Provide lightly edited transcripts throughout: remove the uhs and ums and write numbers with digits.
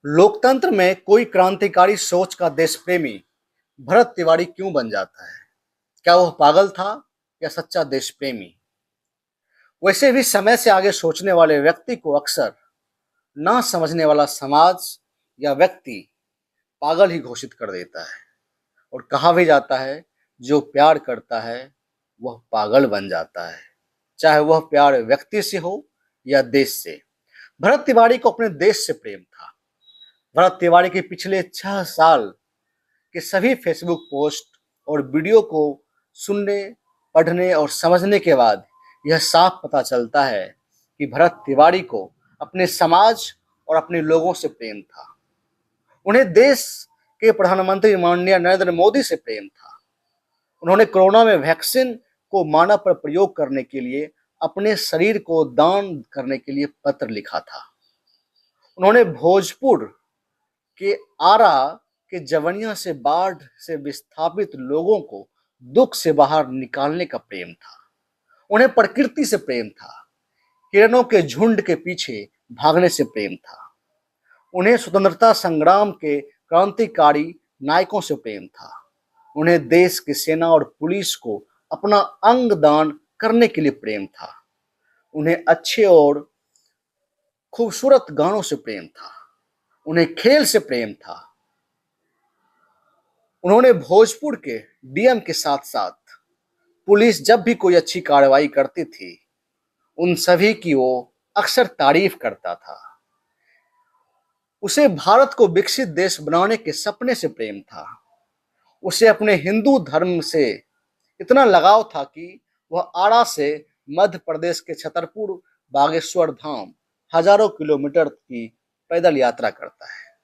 लोकतंत्र में कोई क्रांतिकारी सोच का देश प्रेमी भरत तिवारी क्यों बन जाता है? क्या वह पागल था या सच्चा देश प्रेमी? वैसे भी समय से आगे सोचने वाले व्यक्ति को अक्सर ना समझने वाला समाज या व्यक्ति पागल ही घोषित कर देता है। और कहा भी जाता है, जो प्यार करता है वह पागल बन जाता है, चाहे वह प्यार व्यक्ति से हो या देश से। भरत तिवारी को अपने देश से प्रेम था। भरत तिवारी के पिछले 6 साल के सभी फेसबुक पोस्ट और वीडियो को सुनने, पढ़ने और समझने के बाद यह साफ पता चलता है कि भरत तिवारी को अपने समाज और अपने लोगों से प्रेम था। उन्हें देश के प्रधानमंत्री माननीय नरेंद्र मोदी से प्रेम था। उन्होंने कोरोना में वैक्सीन को मानव पर प्रयोग करने के लिए अपने शरीर को दान करने के लिए पत्र लिखा था। उन्होंने भोजपुर के आरा के जवनिया से बाढ़ से विस्थापित लोगों को दुख से बाहर निकालने का प्रेम था। उन्हें प्रकृति से प्रेम था। हिरणों के झुंड के पीछे भागने से प्रेम था। उन्हें स्वतंत्रता संग्राम के क्रांतिकारी नायकों से प्रेम था। उन्हें देश की सेना और पुलिस को अपना अंग दान करने के लिए प्रेम था। उन्हें अच्छे और खूबसूरत गानों से प्रेम था। उन्हें खेल से प्रेम था। उन्होंने भोजपुर के डीएम के साथ साथ पुलिस जब भी कोई अच्छी कार्रवाई करती थी, उन सभी की वो अक्सर तारीफ करता था। उसे भारत को विकसित देश बनाने के सपने से प्रेम था। उसे अपने हिंदू धर्म से इतना लगाव था कि वह आरा से मध्य प्रदेश के छतरपुर बागेश्वर धाम हजारों किलोमीटर की पैदल यात्रा करता है।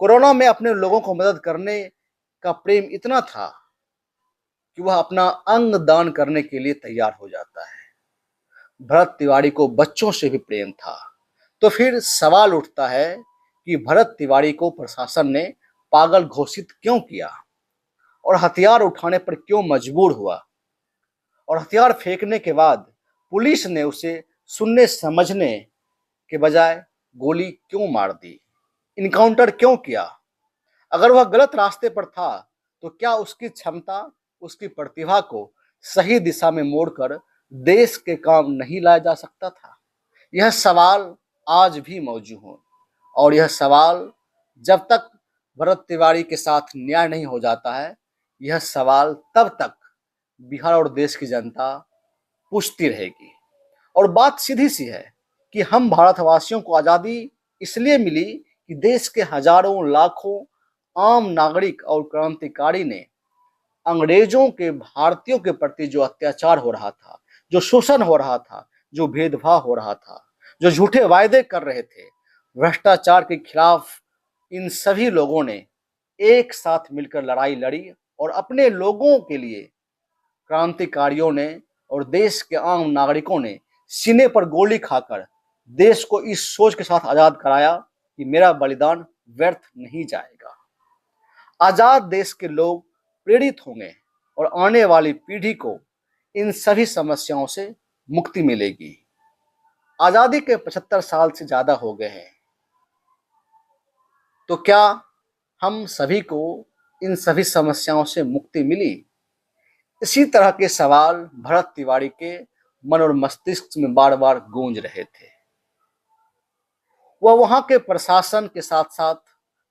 कोरोना में अपने लोगों को मदद करने का प्रेम इतना था कि वह अपना अंग दान करने के लिए तैयार हो जाता है। भरत तिवारी को बच्चों से भी प्रेम था। तो फिर सवाल उठता है कि भरत तिवारी को प्रशासन ने पागल घोषित क्यों किया और हथियार उठाने पर क्यों मजबूर हुआ, और हथियार फेंकने के बाद पुलिस ने उसे सुनने समझने के बजाय गोली क्यों मार दी, इनकाउंटर क्यों किया? अगर वह गलत रास्ते पर था तो क्या उसकी क्षमता, उसकी प्रतिभा को सही दिशा में मोड़कर देश के काम नहीं लाया जा सकता था? यह सवाल आज भी मौजूद है। और यह सवाल जब तक भरत तिवारी के साथ न्याय नहीं हो जाता है, यह सवाल तब तक बिहार और देश की जनता पूछती रहेगी। और बात सीधी सी है कि हम भारतवासियों को आज़ादी इसलिए मिली कि देश के हजारों लाखों आम नागरिक और क्रांतिकारी ने अंग्रेजों के भारतीयों के प्रति जो अत्याचार हो रहा था, जो शोषण हो रहा था, जो भेदभाव हो रहा था, जो झूठे वायदे कर रहे थे, भ्रष्टाचार के खिलाफ इन सभी लोगों ने एक साथ मिलकर लड़ाई लड़ी और अपने लोगों के लिए क्रांतिकारियों ने और देश के आम नागरिकों ने सीने पर गोली खाकर देश को इस सोच के साथ आजाद कराया कि मेरा बलिदान व्यर्थ नहीं जाएगा। आजाद देश के लोग प्रेरित होंगे और आने वाली पीढ़ी को इन सभी समस्याओं से मुक्ति मिलेगी। आजादी के 75 साल से ज्यादा हो गए हैं, तो क्या हम सभी को इन सभी समस्याओं से मुक्ति मिली? इसी तरह के सवाल भरत तिवारी के मन और मस्तिष्क में बार बार गूंज रहे थे। वह वहां के प्रशासन के साथ साथ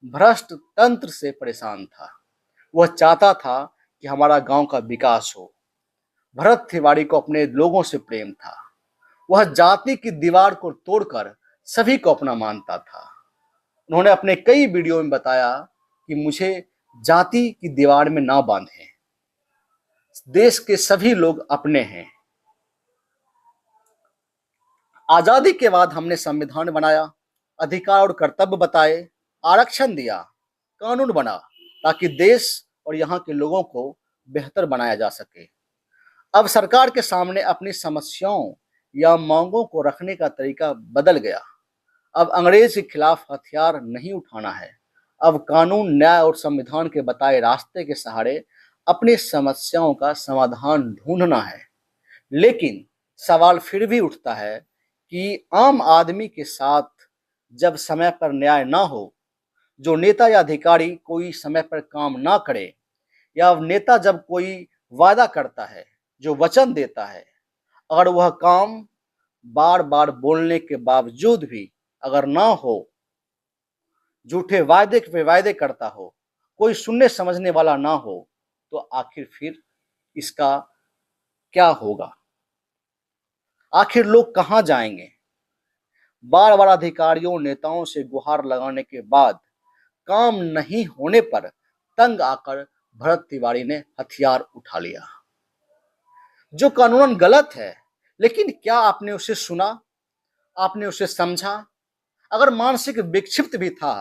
भ्रष्ट तंत्र से परेशान था। वह चाहता था कि हमारा गांव का विकास हो। भरत तिवारी को अपने लोगों से प्रेम था। वह जाति की दीवार को तोड़कर सभी को अपना मानता था। उन्होंने अपने कई वीडियो में बताया कि मुझे जाति की दीवार में ना बांधें, देश के सभी लोग अपने हैं। आजादी के बाद हमने संविधान बनाया, अधिकार और कर्तव्य बताए, आरक्षण दिया, कानून बना, ताकि देश और यहाँ के लोगों को बेहतर बनाया जा सके। अब सरकार के सामने अपनी समस्याओं या मांगों को रखने का तरीका बदल गया। अब अंग्रेज के खिलाफ हथियार नहीं उठाना है। अब कानून, न्याय और संविधान के बताए रास्ते के सहारे अपनी समस्याओं का समाधान ढूंढना है। लेकिन सवाल फिर भी उठता है कि आम आदमी के साथ जब समय पर न्याय ना हो, जो नेता या अधिकारी कोई समय पर काम ना करे, या नेता जब कोई वादा करता है, जो वचन देता है, अगर वह काम बार बार बोलने के बावजूद भी अगर ना हो, झूठे वायदे पे वायदे करता हो, कोई सुनने समझने वाला ना हो, तो आखिर फिर इसका क्या होगा? आखिर लोग कहां जाएंगे? बार बार अधिकारियों नेताओं से गुहार लगाने के बाद काम नहीं होने पर तंग आकर भरत तिवारी ने हथियार उठा लिया, जो कानूनन गलत है। लेकिन क्या आपने उसे सुना? आपने उसे समझा? अगर मानसिक विक्षिप्त भी था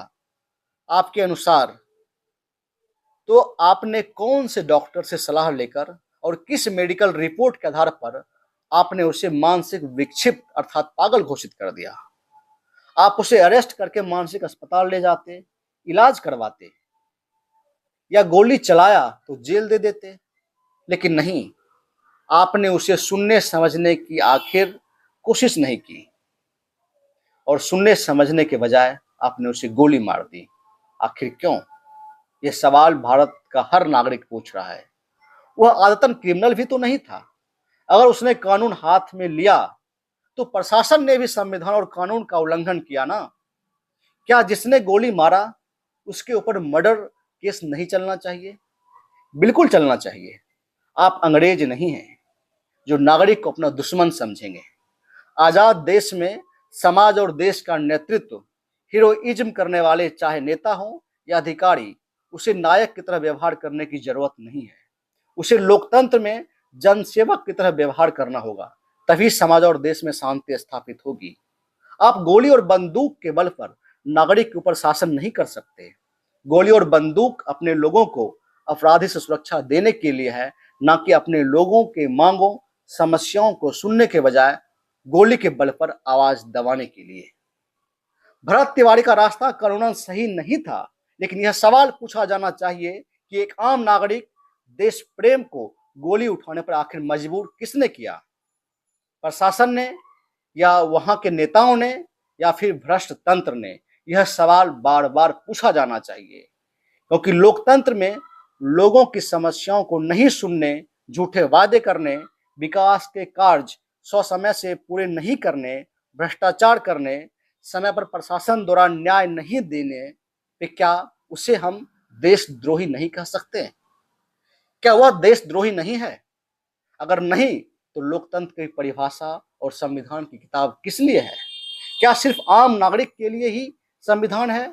आपके अनुसार, तो आपने कौन से डॉक्टर से सलाह लेकर और किस मेडिकल रिपोर्ट के आधार पर आपने उसे मानसिक विक्षिप्त अर्थात पागल घोषित कर दिया? आप उसे अरेस्ट करके मानसिक अस्पताल ले जाते, इलाज करवाते, या गोली चलाया तो जेल दे देते। लेकिन नहीं, आपने उसे सुनने समझने की आखिर कोशिश नहीं की, और सुनने समझने के बजाय आपने उसे गोली मार दी। आखिर क्यों? यह सवाल भारत का हर नागरिक पूछ रहा है। वह आदतन क्रिमिनल भी तो नहीं था। अगर उसने कानून हाथ में लिया तो प्रशासन ने भी संविधान और कानून का उल्लंघन किया ना। क्या जिसने गोली मारा उसके ऊपर मर्डर केस नहीं चलना चाहिए? बिल्कुल चलना चाहिए। आप अंग्रेज नहीं हैं जो नागरिक को अपना दुश्मन समझेंगे। आजाद देश में समाज और देश का नेतृत्व हीरोइज्म करने वाले चाहे नेता हो या अधिकारी, उसे नायक की तरह व्यवहार करने की जरूरत नहीं है। उसे लोकतंत्र में जनसेवक की तरह व्यवहार करना होगा, तभी समाज और देश में शांति स्थापित होगी। आप गोली और बंदूक के बल पर नागरिक के ऊपर शासन नहीं कर सकते। गोली और बंदूक अपने लोगों को अपराधी से सुरक्षा देने के लिए है, ना कि अपने लोगों के मांगों समस्याओं को सुनने के बजाय गोली के बल पर आवाज दबाने के लिए। भरत तिवारी का रास्ता कानूनन सही नहीं था, लेकिन यह सवाल पूछा जाना चाहिए कि एक आम नागरिक देश प्रेम को गोली उठाने पर आखिर मजबूर किसने किया? प्रशासन ने, या वहां के नेताओं ने, या फिर भ्रष्ट तंत्र ने? यह सवाल बार बार पूछा जाना चाहिए, क्योंकि लोकतंत्र में लोगों की समस्याओं को नहीं सुनने, झूठे वादे करने, विकास के कार्य समय से पूरे नहीं करने, भ्रष्टाचार करने, समय पर प्रशासन द्वारा न्याय नहीं देने पे क्या उसे हम देशद्रोही नहीं कह सकते? क्या वह देशद्रोही नहीं है? अगर नहीं, तो लोकतंत्र की परिभाषा और संविधान की किताब किस लिए है? क्या सिर्फ आम नागरिक के लिए ही संविधान है?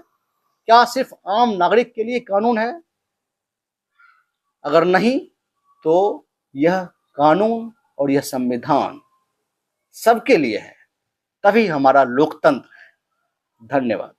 क्या सिर्फ आम नागरिक के लिए कानून है? अगर नहीं, तो यह कानून और यह संविधान सबके लिए है, तभी हमारा लोकतंत्र है। धन्यवाद।